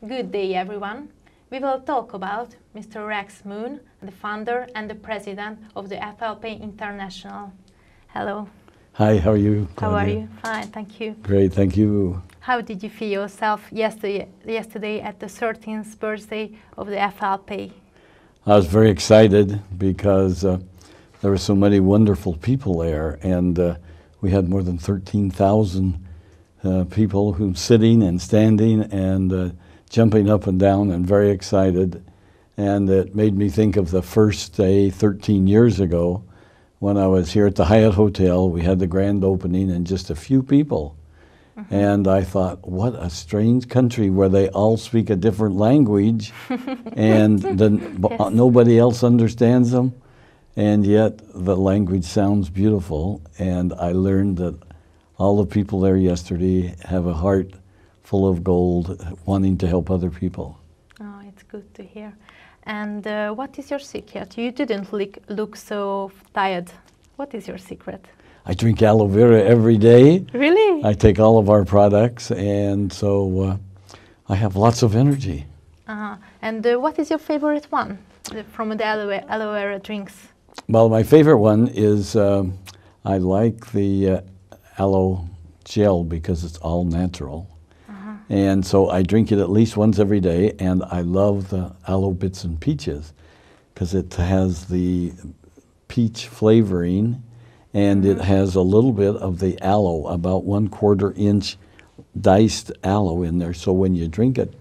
Good day, everyone. We will talk about Mr. Rex Maughan, the founder and the president of the FLP International. Hello. Hi, how are you, Claudia? How are you? Fine, thank you. Great, thank you. How did you feel yourself yesterday at the 13th birthday of the FLP? I was very excited because there were so many wonderful people there, and we had more than 13,000 people who sitting and standing and jumping up and down and very excited. And it made me think of the first day 13 years ago when I was here at the Hyatt Hotel. We had the grand opening and just a few people. And I thought, what a strange country where they all speak a different language and then Yes. nobody else understands them. And yet the language sounds beautiful. And I learned that all the people there yesterday have a heart full of gold, wanting to help other people. Oh, it's good to hear. And what is your secret? You didn't look so tired. What is your secret? I drink aloe vera every day. Really? I take all of our products, and so I have lots of energy. And what is your favorite one from the aloe vera drinks? Well, my favorite one is I like the aloe gel because it's all natural. And so I drink it at least once every day, and I love the aloe bits and peaches because it has the peach flavoring, and it has a little bit of the aloe, about 1/4 inch diced aloe in there. So when you drink it,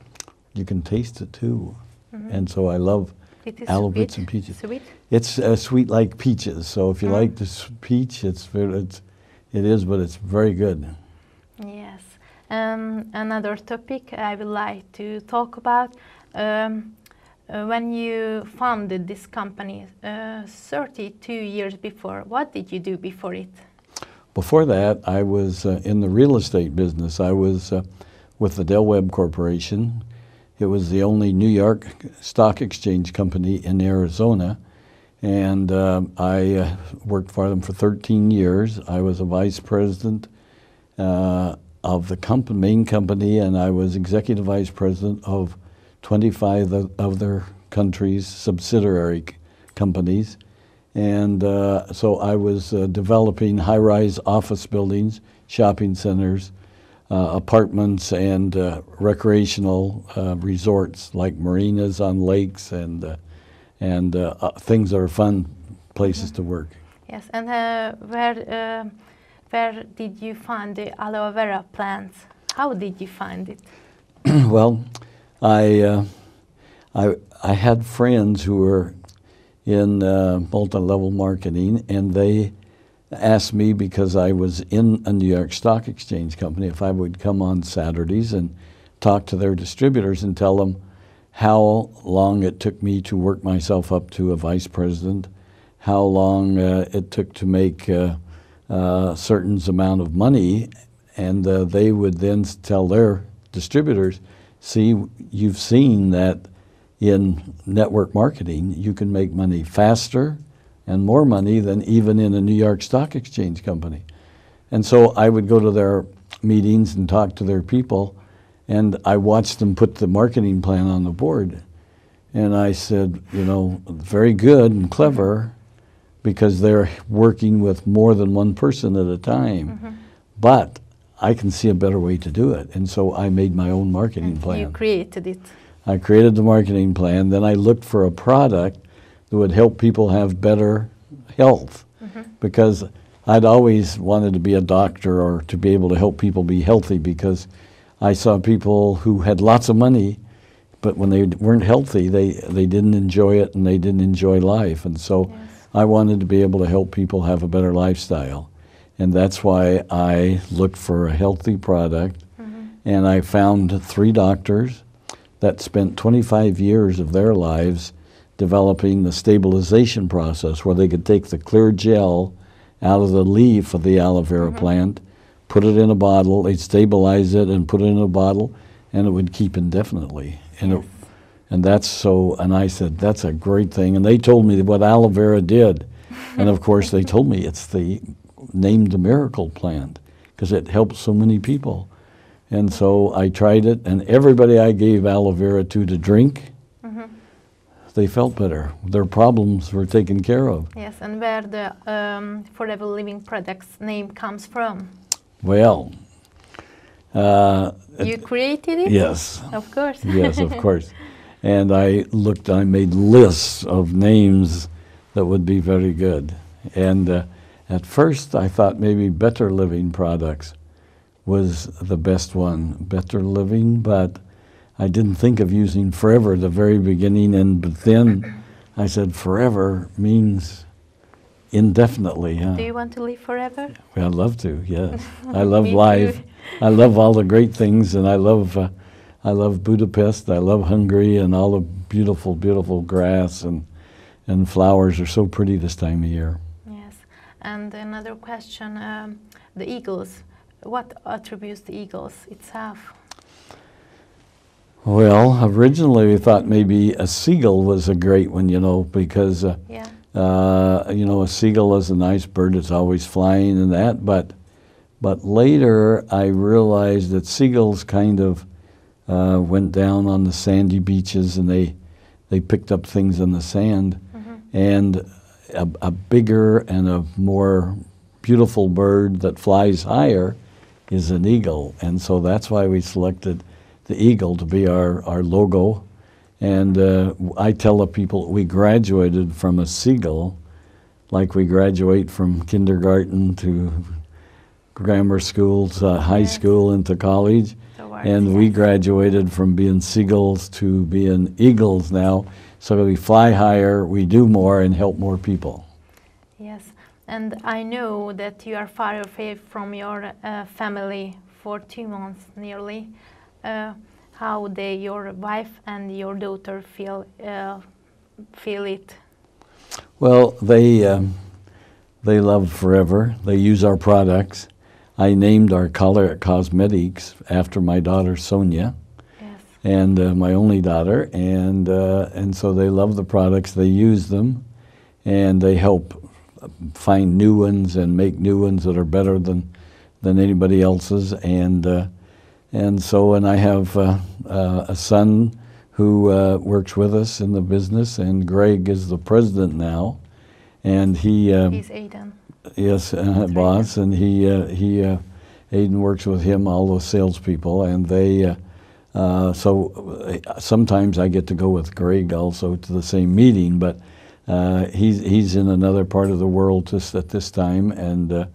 you can taste it too. And so I love It is aloe sweet. bits and peaches. Sweet? It's sweet like peaches. So if you like this peach, it is, but it's very good. Yes. Another topic I would like to talk about. When you founded this company 32 years before, what did you do before it? Before that, I was in the real estate business. I was with the Del Webb Corporation. It was the only New York stock exchange company in Arizona. And I worked for them for 13 years. I was a vice president of the main company, and I was executive vice president of 25 of their countries' subsidiary companies. And so I was developing high-rise office buildings, shopping centers, apartments, and recreational resorts like marinas on lakes and things that are fun places to work. Yes, and where did you find the aloe vera plants? How did you find it? Well, I had friends who were in multi-level marketing, and they asked me, because I was in a New York Stock Exchange company, if I would come on Saturdays and talk to their distributors and tell them how long it took me to work myself up to a vice president, how long it took to make a certain amount of money, and they would then tell their distributors, see, you've seen that in network marketing, you can make money faster and more money than even in a New York Stock Exchange company. And so I would go to their meetings and talk to their people, and I watched them put the marketing plan on the board. And I said, you know, very good and clever, because they're working with more than one person at a time. But I can see a better way to do it. And so I made my own marketing plan. You created it. I created the marketing plan. Then I looked for a product that would help people have better health. Because I'd always wanted to be a doctor or to be able to help people be healthy, because I saw people who had lots of money, but when they weren't healthy, they didn't enjoy it and they didn't enjoy life. And so I wanted to be able to help people have a better lifestyle. And that's why I looked for a healthy product. And I found 3 doctors that spent 25 years of their lives developing the stabilization process, where they could take the clear gel out of the leaf of the aloe vera plant, put it in a bottle, they'd stabilize it and put it in a bottle, and it would keep indefinitely. And that's so, and I said, that's a great thing. And they told me what aloe vera did. And of course they told me it's named the miracle plant, because it helps so many people. And so I tried it, and everybody I gave aloe vera to drink, they felt better. Their problems were taken care of. Yes, and where the Forever Living products name comes from? Well, you created it? yes. Of course. Yes, of course. And I made lists of names that would be very good. And at first I thought maybe Better Living Products was the best one, Better Living, but I didn't think of using Forever at the very beginning, but then I said Forever means indefinitely. Huh? Do you want to live forever? Well, I'd love to, yes. I love Me life. too. I love all the great things, and I love Budapest, I love Hungary, and all the beautiful, beautiful grass and flowers are so pretty this time of year. Yes, and another question, the eagles. What attributes the eagles itself? Well, originally we thought maybe a seagull was a great one, because, Yeah. a seagull is a nice bird, it's always flying and that, but later I realized that seagulls kind of went down on the sandy beaches and they picked up things in the sand, and a bigger and a more beautiful bird that flies higher is an eagle, and so that's why we selected the eagle to be our logo. And I tell the people we graduated from a seagull like we graduate from kindergarten to grammar school to high school into college. And we graduated from being seagulls to being eagles now. So we fly higher, we do more, and help more people. Yes, and I know that you are far away from your family for 2 months nearly. How your wife and your daughter feel it? Well, they love Forever. They use our products. I named our color cosmetics after my daughter Sonia, Yes. and my only daughter, and so they love the products. They use them, and they help find new ones and make new ones that are better than anybody else's. And so, and I have a son who works with us in the business, and Greg is the president now, and He's Aiden. Yes, boss, and Aiden works with him, all those salespeople, and they. So sometimes I get to go with Greg also to the same meeting, but he's in another part of the world just at this time, and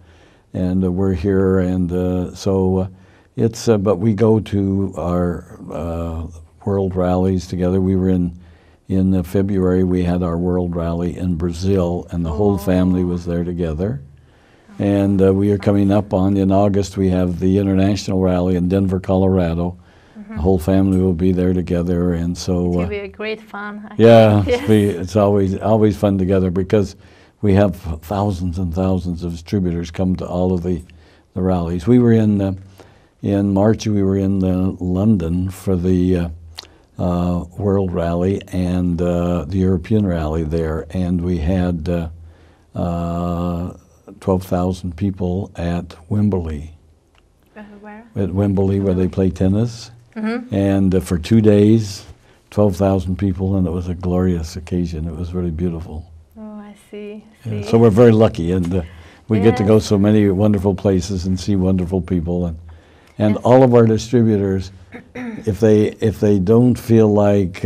we're here, and so it's. But we go to our world rallies together. We were in February. We had our world rally in Brazil, and the whole family was there together. And we are coming up on, in August, we have the international rally in Denver, Colorado. The whole family will be there together, and so... It will be a great fun. Yeah, Yes. it's always fun together because we have thousands and thousands of distributors come to all of the rallies. We were in March, we were in London for the World Rally and the European Rally there, and we had 12,000 people at Wembley. Where? At Wembley, where they play tennis. And for 2 days, 12,000 people, and it was a glorious occasion. It was really beautiful. Oh, I see. Yeah, so we're very lucky, and we get to go so many wonderful places and see wonderful people, and all of our distributors, if they don't feel like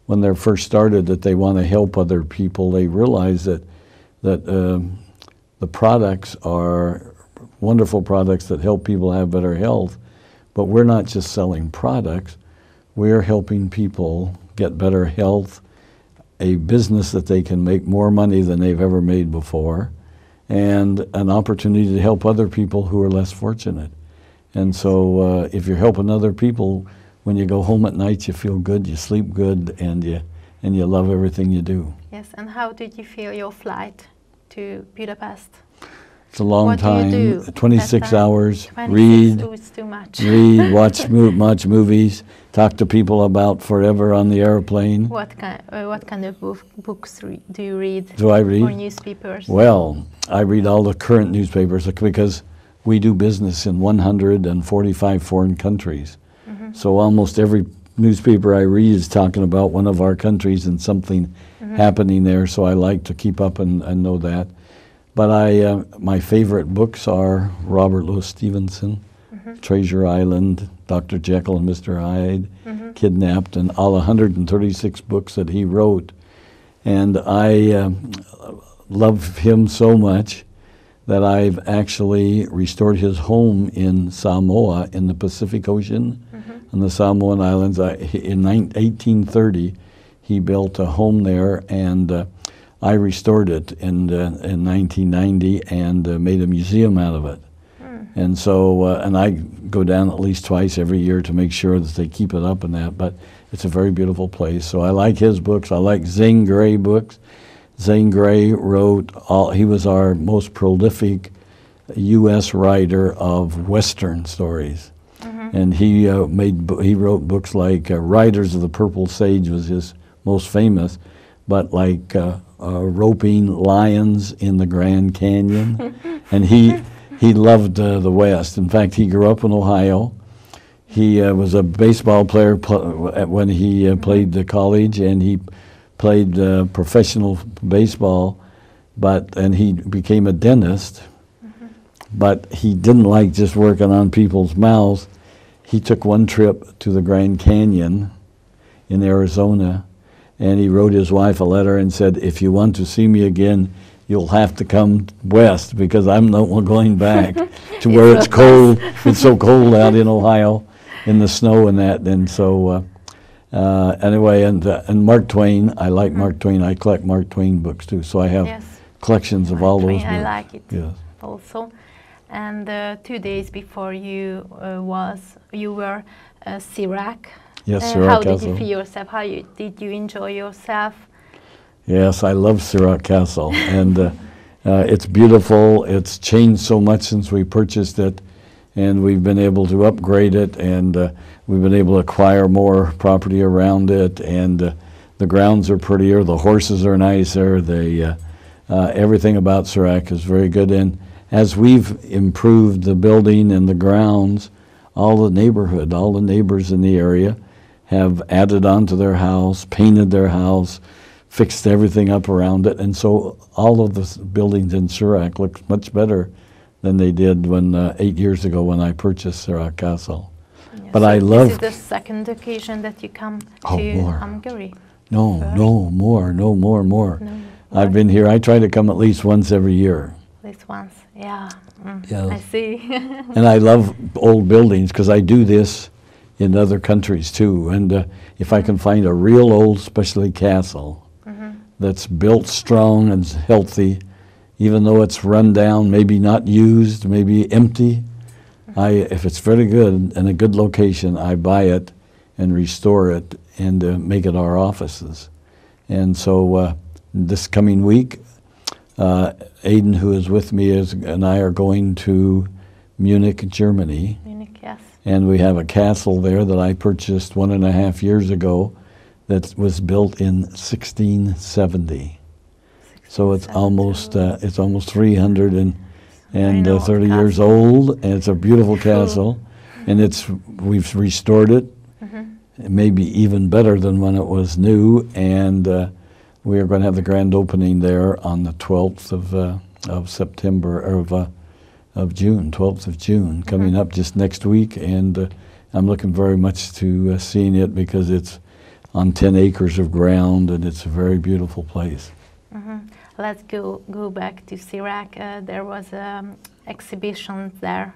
when they're first started that they want to help other people, they realize that the products are wonderful products that help people have better health, but we're not just selling products, we're helping people get better health, a business that they can make more money than they've ever made before, and an opportunity to help other people who are less fortunate. And so if you're helping other people, when you go home at night, you feel good, you sleep good, and you love everything you do. Yes, and how did you feel your flight to Budapest? It's a long time, do you do 26 hours, 26, read, oh, it's too much. read, watch movies, talk to people about Forever on the airplane. What kind of books do you read? Do I read? Or newspapers? Well, I read all the current newspapers because we do business in 145 foreign countries. So almost every newspaper I read is talking about one of our countries and something happening there, so I like to keep up and know that. But my favorite books are Robert Louis Stevenson, Treasure Island, Dr. Jekyll and Mr. Hyde, Kidnapped, and all 136 books that he wrote. And I love him so much that I've actually restored his home in Samoa in the Pacific Ocean, on the Samoan Islands. In 1830, he built a home there, and I restored it in 1990 and made a museum out of it. And so, and I go down at least twice every year to make sure that they keep it up and that, but it's a very beautiful place. So I like his books. I like Zane Grey books. Zane Grey wrote, he was our most prolific U.S. writer of Western stories. And he wrote books like Riders of the Purple Sage was his most famous, but like Roping Lions in the Grand Canyon. And he loved the West. In fact, he grew up in Ohio. He was a baseball player when he played the college, and he played professional baseball, and he became a dentist. But he didn't like just working on people's mouths. He took one trip to the Grand Canyon in Arizona, and he wrote his wife a letter and said, "If you want to see me again, you'll have to come west, because I'm not going back to where it's cold. It's so cold out in Ohio in the snow and that." And so anyway, and Mark Twain, I like Mark Twain. I collect Mark Twain books too, so I have collections of all those books. I like it also. And 2 days before you were Sirac. Yes, Sirac How Castle. did you feel yourself? Did you enjoy yourself? Yes, I love Sirac Castle, and it's beautiful. It's changed so much since we purchased it, and we've been able to upgrade it, and we've been able to acquire more property around it, and the grounds are prettier, the horses are nicer, everything about Sirac is very good. And as we've improved the building and the grounds, all the neighbors in the area have added on to their house, painted their house, fixed everything up around it, and so all of the buildings in Sirac look much better than they did 8 years ago when I purchased Sirac Castle. Yes. But so I love. This is the second occasion that you come to more. Hungary. More. No. I've been here. I try to come at least once every year. At least once, yeah. Yes. I see. And I love old buildings because I do this in other countries too. And if I can find a real old, especially castle, that's built strong and healthy, even though it's run down, maybe not used, maybe empty, if it's very good and a good location, I buy it and restore it and make it our offices. And so this coming week, Aidan, who is with me, and I are going to Munich, Germany. Munich, yes. And we have a castle there that I purchased 1.5 years ago that was built in 1670. So it's almost 330 years old, and it's a beautiful castle, and we've restored it, maybe even better than when it was new, and we are going to have the grand opening there on the 12th of September, or of June, 12th of June, coming up just next week, and I'm looking very much to seeing it because it's on 10 acres of ground, and it's a very beautiful place. Let's go back to Sirac. There was exhibition there.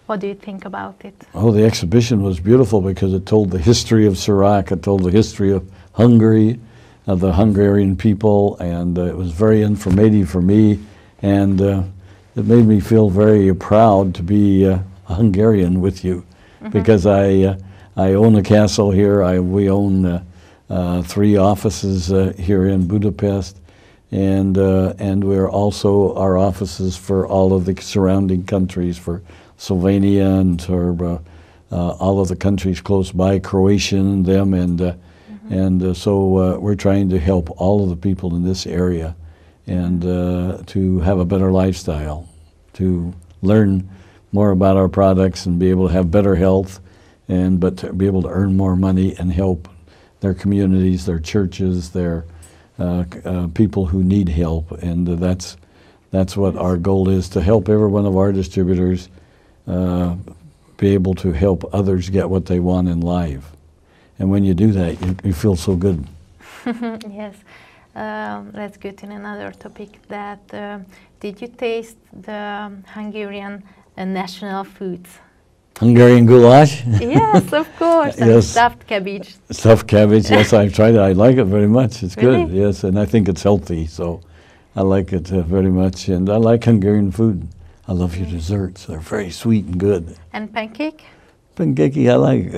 What do you think about it? Oh, the exhibition was beautiful because it told the history of Sirac, it told the history of Hungary, of the Hungarian people, and it was very informative for me, and it made me feel very proud to be a Hungarian with you, because I own a castle here. We own 3 offices here in Budapest, and we're also our offices for all of the surrounding countries, for Slovenia and for all of the countries close by, Croatia and them, and so we're trying to help all of the people in this area and to have a better lifestyle, to learn more about our products and be able to have better health, but to be able to earn more money and help their communities, their churches, their people who need help. And that's what our goal is, to help every one of our distributors be able to help others get what they want in life. And when you do that, you feel so good. Yes. Let's go to another topic. That did you taste the Hungarian national foods? Hungarian goulash? Yes, of course. And Yes. stuffed cabbage. Stuffed cabbage, yes, I've tried it. I like it very much. It's Really? good, yes, and I think it's healthy, so I like it very much. And I like Hungarian food. I love your desserts. They're very sweet and good. And pancake? Pancakey, I like.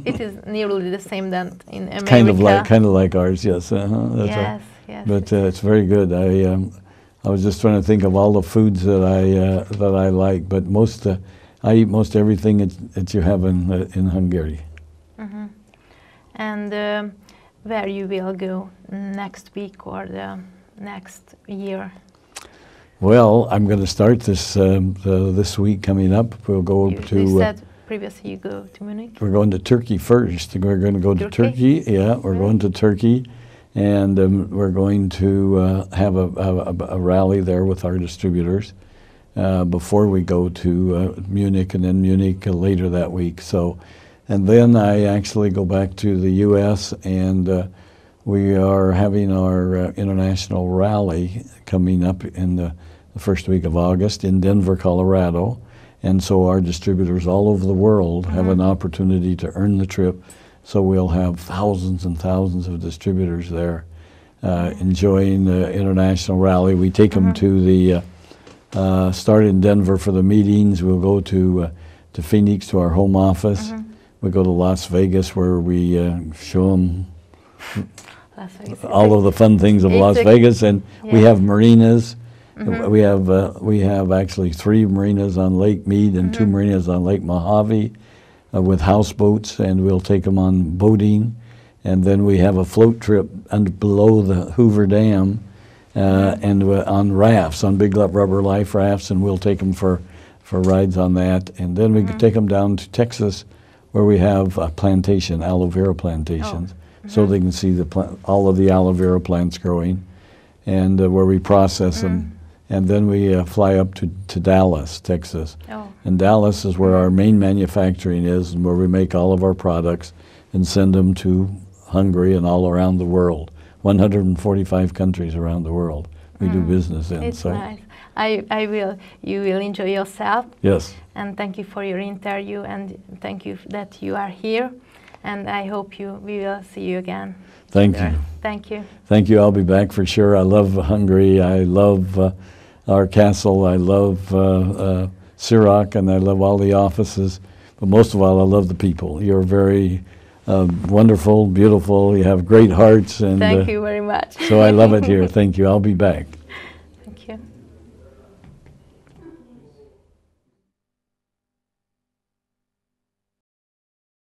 It is nearly the same than in America. kind of like ours, yes. That's right. Yes, yes. But it's very good. I was just trying to think of all the foods that I like, but I eat most everything that you have in Hungary. Mm-hmm. And where you will go next week or the next year? Well, I'm going to start this week coming up. We'll go over to. You said previously you go to Munich. We're going to Turkey first. We're going to go to Turkey. Yeah, we're going to Turkey, and we're going to have a rally there with our distributors before we go to Munich, and then Munich later that week. So, and then I actually go back to the U.S. and we are having our international rally coming up in the first week of August in Denver, Colorado. And so our distributors all over the world have an opportunity to earn the trip. So we'll have thousands and thousands of distributors there enjoying the international rally. We take them to the, start in Denver for the meetings. We'll go to Phoenix, to our home office. We go to Las Vegas, where we show them all of the fun things of Las Vegas. And we have marinas. We have actually 3 marinas on Lake Mead and 2 marinas on Lake Mojave with houseboats, and we'll take them on boating. And then we have a float trip below the Hoover Dam and on rafts, on big rubber life rafts, and we'll take them for rides on that. And then we take them down to Texas, where we have a plantation, aloe vera plantations, so they can see all of the aloe vera plants growing, and where we process them. And then we fly up to Dallas, Texas. And Dallas is where our main manufacturing is, and where we make all of our products and send them to Hungary and all around the world. 145 countries around the world we do business in. It's so nice. You will enjoy yourself. Yes. And thank you for your interview, and thank you that you are here. And I hope we will see you again. Thank you. Thank you. Thank you. I'll be back for sure. I love Hungary. I love our castle. I love Sirach, and I love all the offices. But most of all, I love the people. You're very wonderful, beautiful. You have great hearts. And thank you very much. So I love it here. Thank you. I'll be back.